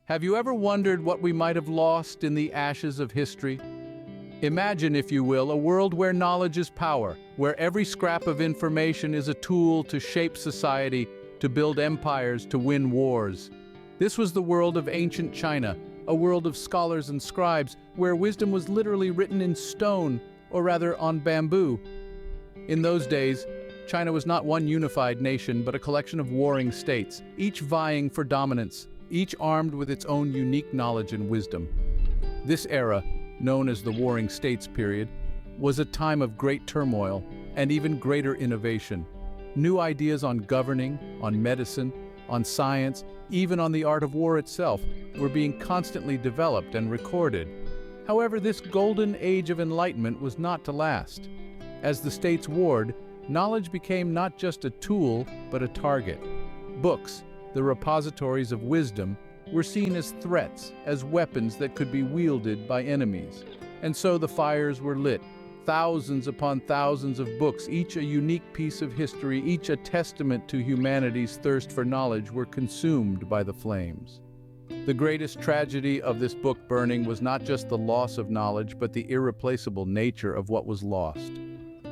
Have you ever wondered what we might have lost in the ashes of history? Imagine, if you will, a world where knowledge is power, where every scrap of information is a tool to shape society, to build empires, to win wars. This was the world of ancient China, a world of scholars and scribes, where wisdom was literally written in stone, or rather on bamboo. In those days, China was not one unified nation, but a collection of warring states, each vying for dominance, each armed with its own unique knowledge and wisdom. This era, known as the Warring States period, was a time of great turmoil and even greater innovation. New ideas on governing, on medicine, on science, even on the art of war itself, were being constantly developed and recorded. However, this golden age of enlightenment was not to last. As the states warred, knowledge became not just a tool, but a target. Books, the repositories of wisdom, were seen as threats, as weapons that could be wielded by enemies. And so the fires were lit. Thousands upon thousands of books, each a unique piece of history, each a testament to humanity's thirst for knowledge, were consumed by the flames. The greatest tragedy of this book burning was not just the loss of knowledge, but the irreplaceable nature of what was lost.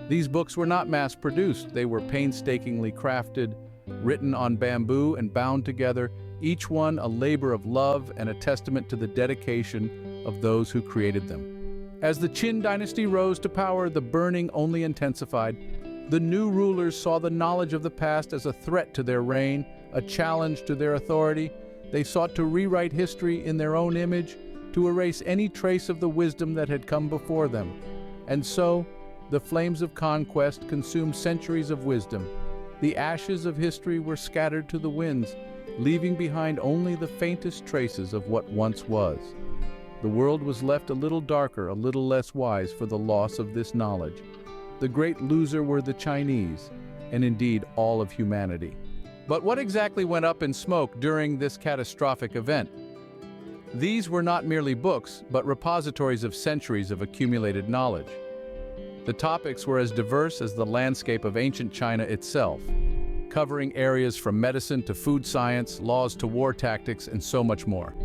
These books were not mass-produced. They were painstakingly crafted, written on bamboo and bound together, each one a labor of love and a testament to the dedication of those who created them. As the Qin dynasty rose to power, the burning only intensified. The new rulers saw the knowledge of the past as a threat to their reign, a challenge to their authority. They sought to rewrite history in their own image, to erase any trace of the wisdom that had come before them. And so, the flames of conquest consumed centuries of wisdom. The ashes of history were scattered to the winds, leaving behind only the faintest traces of what once was. The world was left a little darker, a little less wise for the loss of this knowledge. The great loser were the Chinese, and indeed all of humanity. But what exactly went up in smoke during this catastrophic event? These were not merely books, but repositories of centuries of accumulated knowledge. The topics were as diverse as the landscape of ancient China itself, covering areas from medicine to food science, laws to war tactics, and so much more.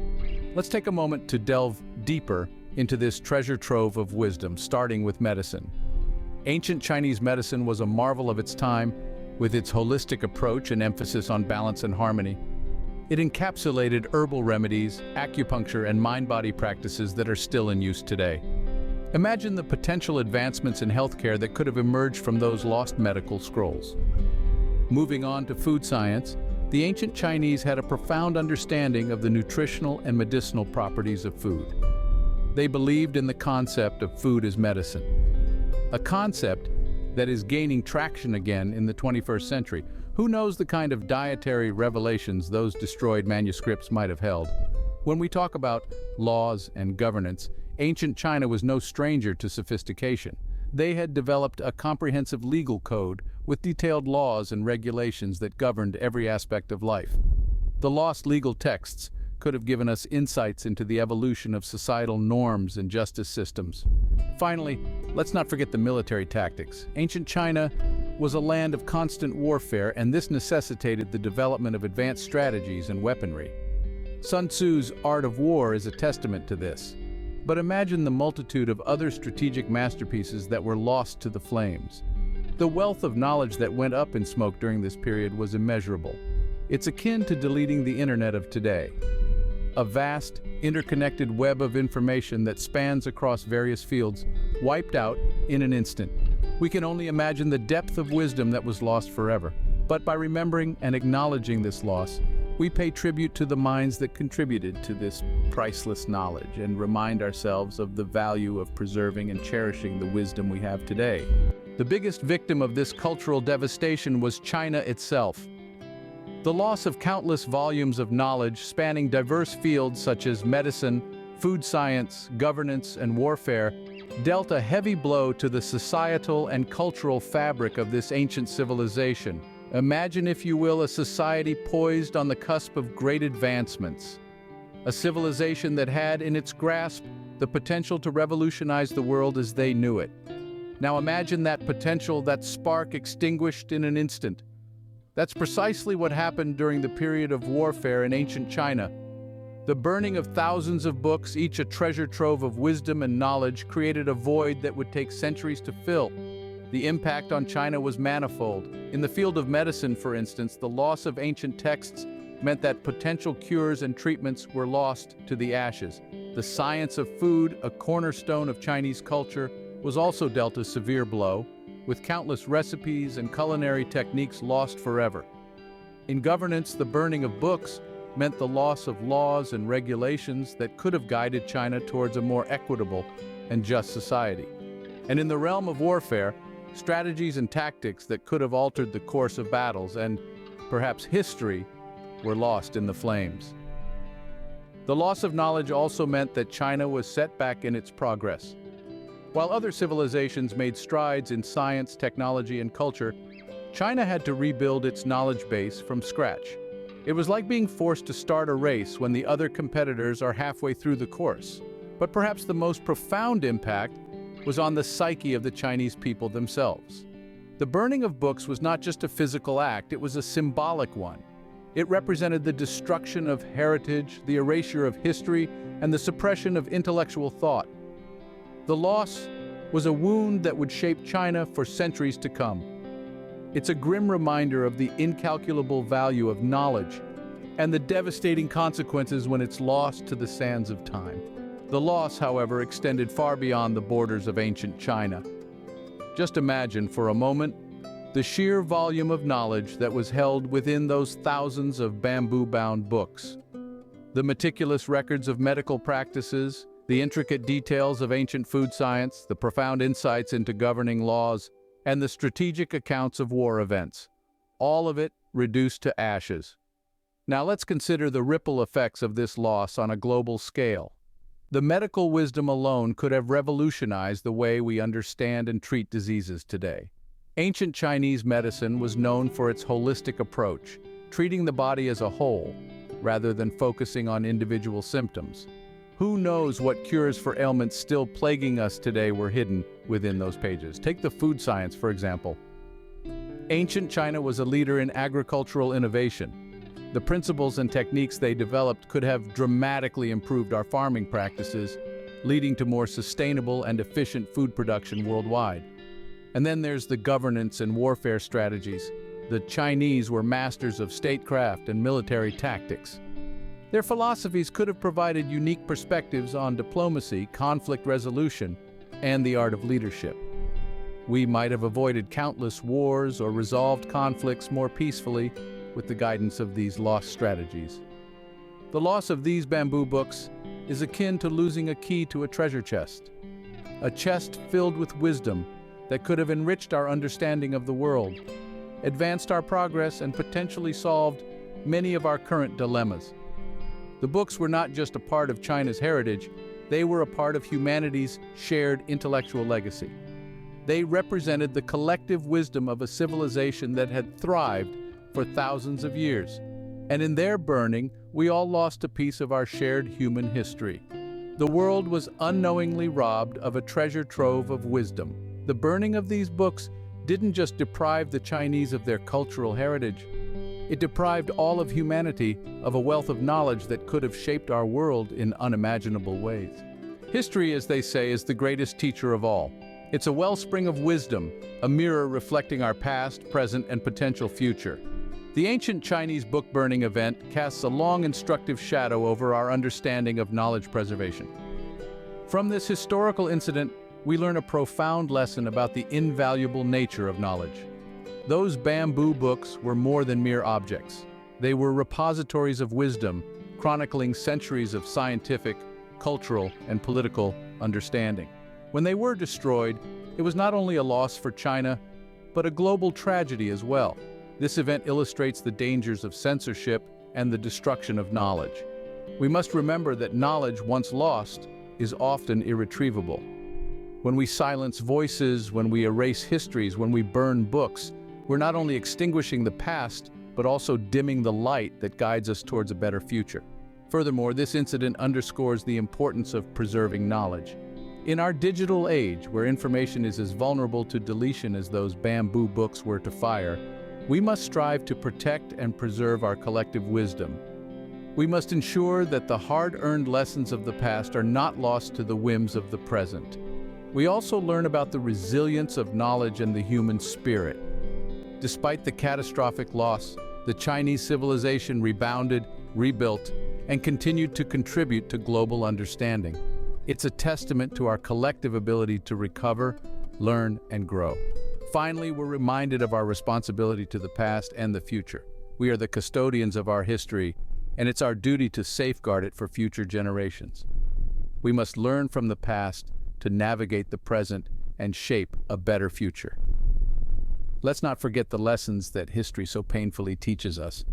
Let's take a moment to delve deeper into this treasure trove of wisdom, starting with medicine. Ancient Chinese medicine was a marvel of its time, with its holistic approach and emphasis on balance and harmony. It encapsulated herbal remedies, acupuncture, and mind-body practices that are still in use today. Imagine the potential advancements in healthcare that could have emerged from those lost medical scrolls. Moving on to food science, the ancient Chinese had a profound understanding of the nutritional and medicinal properties of food. They believed in the concept of food as medicine, a concept that is gaining traction again in the 21st century. Who knows the kind of dietary revelations those destroyed manuscripts might have held? When we talk about laws and governance, ancient China was no stranger to sophistication. They had developed a comprehensive legal code with detailed laws and regulations that governed every aspect of life. The lost legal texts could have given us insights into the evolution of societal norms and justice systems. Finally, let's not forget the military tactics. Ancient China was a land of constant warfare, and this necessitated the development of advanced strategies and weaponry. Sun Tzu's Art of War is a testament to this. But imagine the multitude of other strategic masterpieces that were lost to the flames. The wealth of knowledge that went up in smoke during this period was immeasurable. It's akin to deleting the internet of today. A vast, interconnected web of information that spans across various fields, wiped out in an instant. We can only imagine the depth of wisdom that was lost forever. But by remembering and acknowledging this loss, we pay tribute to the minds that contributed to this priceless knowledge and remind ourselves of the value of preserving and cherishing the wisdom we have today. The biggest victim of this cultural devastation was China itself. The loss of countless volumes of knowledge spanning diverse fields such as medicine, food science, governance, and warfare dealt a heavy blow to the societal and cultural fabric of this ancient civilization. Imagine, if you will, a society poised on the cusp of great advancements. A civilization that had in its grasp the potential to revolutionize the world as they knew it. Now imagine that potential, that spark extinguished in an instant. That's precisely what happened during the period of warfare in ancient China. The burning of thousands of books, each a treasure trove of wisdom and knowledge, created a void that would take centuries to fill. The impact on China was manifold. In the field of medicine, for instance, the loss of ancient texts meant that potential cures and treatments were lost to the ashes. The science of food, a cornerstone of Chinese culture, was also dealt a severe blow, with countless recipes and culinary techniques lost forever. In governance, the burning of books meant the loss of laws and regulations that could have guided China towards a more equitable and just society. And in the realm of warfare, strategies and tactics that could have altered the course of battles and, perhaps, history were lost in the flames. The loss of knowledge also meant that China was set back in its progress. While other civilizations made strides in science, technology, and culture, China had to rebuild its knowledge base from scratch. It was like being forced to start a race when the other competitors are halfway through the course. But perhaps the most profound impact was on the psyche of the Chinese people themselves. The burning of books was not just a physical act, it was a symbolic one. It represented the destruction of heritage, the erasure of history, and the suppression of intellectual thought. The loss was a wound that would shape China for centuries to come. It's a grim reminder of the incalculable value of knowledge and the devastating consequences when it's lost to the sands of time. The loss, however, extended far beyond the borders of ancient China. Just imagine for a moment the sheer volume of knowledge that was held within those thousands of bamboo-bound books. The meticulous records of medical practices, the intricate details of ancient food science, the profound insights into governing laws, and the strategic accounts of war events. All of it reduced to ashes. Now let's consider the ripple effects of this loss on a global scale. The medical wisdom alone could have revolutionized the way we understand and treat diseases today. Ancient Chinese medicine was known for its holistic approach, treating the body as a whole, rather than focusing on individual symptoms. Who knows what cures for ailments still plaguing us today were hidden within those pages? Take the food science, for example. Ancient China was a leader in agricultural innovation. The principles and techniques they developed could have dramatically improved our farming practices, leading to more sustainable and efficient food production worldwide. And then there's the governance and warfare strategies. The Chinese were masters of statecraft and military tactics. Their philosophies could have provided unique perspectives on diplomacy, conflict resolution, and the art of leadership. We might have avoided countless wars or resolved conflicts more peacefully with the guidance of these lost strategies. The loss of these bamboo books is akin to losing a key to a treasure chest. A chest filled with wisdom that could have enriched our understanding of the world, advanced our progress, and potentially solved many of our current dilemmas. The books were not just a part of China's heritage, they were a part of humanity's shared intellectual legacy. They represented the collective wisdom of a civilization that had thrived for thousands of years. And in their burning, we all lost a piece of our shared human history. The world was unknowingly robbed of a treasure trove of wisdom. The burning of these books didn't just deprive the Chinese of their cultural heritage, it deprived all of humanity of a wealth of knowledge that could have shaped our world in unimaginable ways. History, as they say, is the greatest teacher of all. It's a wellspring of wisdom, a mirror reflecting our past, present, and potential future. The ancient Chinese book burning event casts a long, instructive shadow over our understanding of knowledge preservation. From this historical incident, we learn a profound lesson about the invaluable nature of knowledge. Those bamboo books were more than mere objects. They were repositories of wisdom, chronicling centuries of scientific, cultural, and political understanding. When they were destroyed, it was not only a loss for China, but a global tragedy as well. This event illustrates the dangers of censorship and the destruction of knowledge. We must remember that knowledge, once lost, is often irretrievable. When we silence voices, when we erase histories, when we burn books, we're not only extinguishing the past, but also dimming the light that guides us towards a better future. Furthermore, this incident underscores the importance of preserving knowledge. In our digital age, where information is as vulnerable to deletion as those bamboo books were to fire, we must strive to protect and preserve our collective wisdom. We must ensure that the hard-earned lessons of the past are not lost to the whims of the present. We also learn about the resilience of knowledge and the human spirit. Despite the catastrophic loss, the Chinese civilization rebounded, rebuilt, and continued to contribute to global understanding. It's a testament to our collective ability to recover, learn, and grow. Finally, we're reminded of our responsibility to the past and the future. We are the custodians of our history, and it's our duty to safeguard it for future generations. We must learn from the past to navigate the present and shape a better future. Let's not forget the lessons that history so painfully teaches us.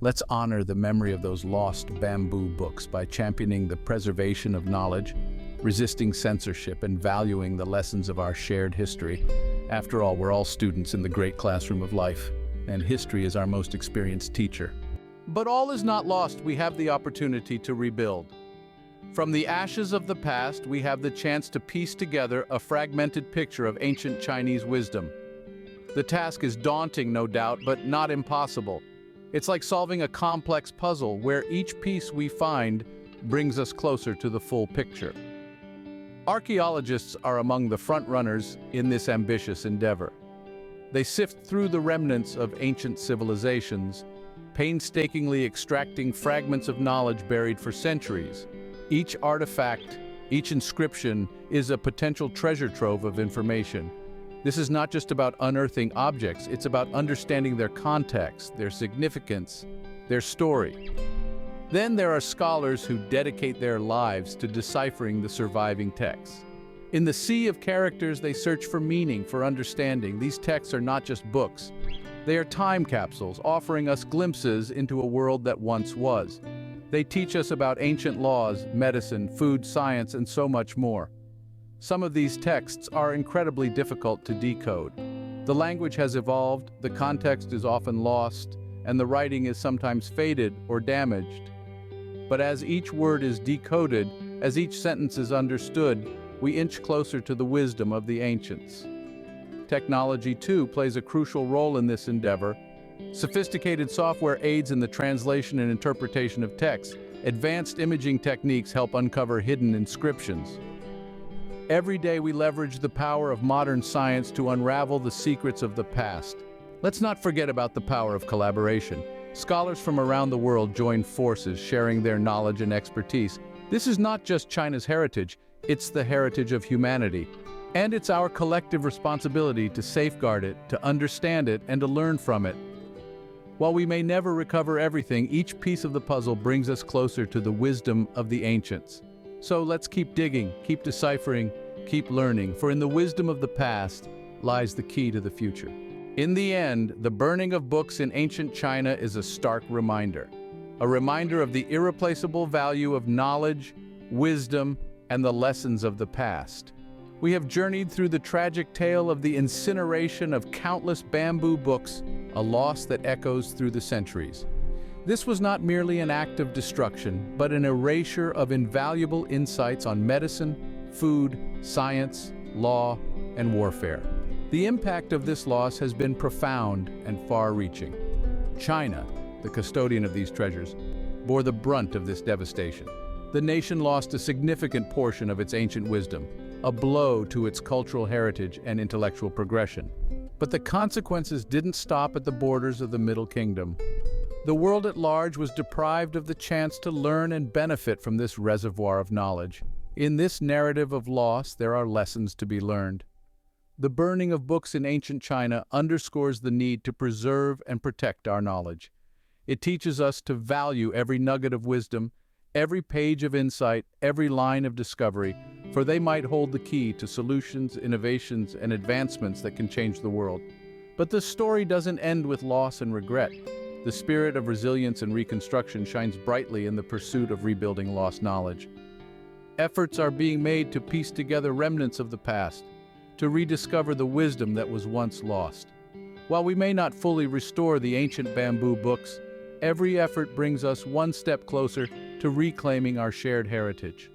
Let's honor the memory of those lost bamboo books by championing the preservation of knowledge, resisting censorship, and valuing the lessons of our shared history. After all, we're all students in the great classroom of life, and history is our most experienced teacher. But all is not lost. We have the opportunity to rebuild. From the ashes of the past, we have the chance to piece together a fragmented picture of ancient Chinese wisdom. The task is daunting, no doubt, but not impossible. It's like solving a complex puzzle where each piece we find brings us closer to the full picture. Archaeologists are among the front-runners in this ambitious endeavor. They sift through the remnants of ancient civilizations, painstakingly extracting fragments of knowledge buried for centuries. Each artifact, each inscription is a potential treasure trove of information. This is not just about unearthing objects, it's about understanding their context, their significance, their story. Then there are scholars who dedicate their lives to deciphering the surviving texts. In the sea of characters, they search for meaning, for understanding. These texts are not just books. They are time capsules, offering us glimpses into a world that once was. They teach us about ancient laws, medicine, food, science, and so much more. Some of these texts are incredibly difficult to decode. The language has evolved, the context is often lost, and the writing is sometimes faded or damaged. But as each word is decoded, as each sentence is understood, we inch closer to the wisdom of the ancients. Technology, too, plays a crucial role in this endeavor. Sophisticated software aids in the translation and interpretation of text. Advanced imaging techniques help uncover hidden inscriptions. Every day we leverage the power of modern science to unravel the secrets of the past. Let's not forget about the power of collaboration. Scholars from around the world join forces, sharing their knowledge and expertise. This is not just China's heritage, it's the heritage of humanity. And it's our collective responsibility to safeguard it, to understand it, and to learn from it. While we may never recover everything, each piece of the puzzle brings us closer to the wisdom of the ancients. So let's keep digging, keep deciphering, keep learning, for in the wisdom of the past lies the key to the future. In the end, the burning of books in ancient China is a stark reminder. A reminder of the irreplaceable value of knowledge, wisdom, and the lessons of the past. We have journeyed through the tragic tale of the incineration of countless bamboo books, a loss that echoes through the centuries. This was not merely an act of destruction, but an erasure of invaluable insights on medicine, food, science, law, and warfare. The impact of this loss has been profound and far-reaching. China, the custodian of these treasures, bore the brunt of this devastation. The nation lost a significant portion of its ancient wisdom, a blow to its cultural heritage and intellectual progression. But the consequences didn't stop at the borders of the Middle Kingdom. The world at large was deprived of the chance to learn and benefit from this reservoir of knowledge. In this narrative of loss, there are lessons to be learned. The burning of books in ancient China underscores the need to preserve and protect our knowledge. It teaches us to value every nugget of wisdom, every page of insight, every line of discovery, for they might hold the key to solutions, innovations, and advancements that can change the world. But the story doesn't end with loss and regret. The spirit of resilience and reconstruction shines brightly in the pursuit of rebuilding lost knowledge. Efforts are being made to piece together remnants of the past, to rediscover the wisdom that was once lost. While we may not fully restore the ancient bamboo books, every effort brings us one step closer to reclaiming our shared heritage.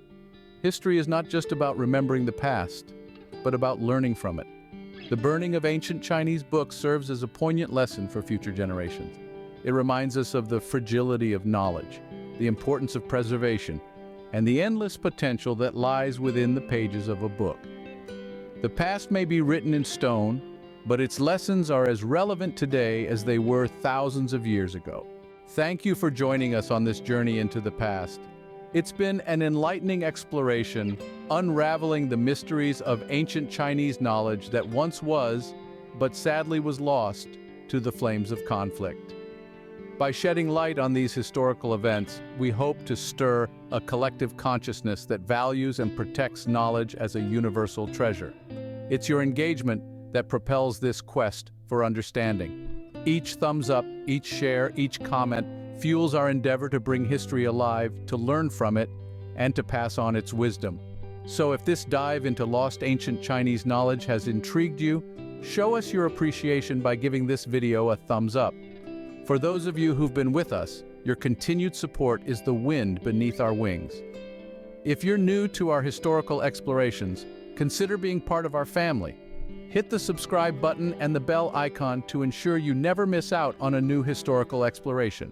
History is not just about remembering the past, but about learning from it. The burning of ancient Chinese books serves as a poignant lesson for future generations. It reminds us of the fragility of knowledge, the importance of preservation, and the endless potential that lies within the pages of a book. The past may be written in stone, but its lessons are as relevant today as they were thousands of years ago. Thank you for joining us on this journey into the past. It's been an enlightening exploration, unraveling the mysteries of ancient Chinese knowledge that once was, but sadly was lost, to the flames of conflict. By shedding light on these historical events, we hope to stir a collective consciousness that values and protects knowledge as a universal treasure. It's your engagement that propels this quest for understanding. Each thumbs up, each share, each comment fuels our endeavor to bring history alive, to learn from it, and to pass on its wisdom. So if this dive into lost ancient Chinese knowledge has intrigued you, show us your appreciation by giving this video a thumbs up. For those of you who've been with us, your continued support is the wind beneath our wings. If you're new to our historical explorations, consider being part of our family. Hit the subscribe button and the bell icon to ensure you never miss out on a new historical exploration.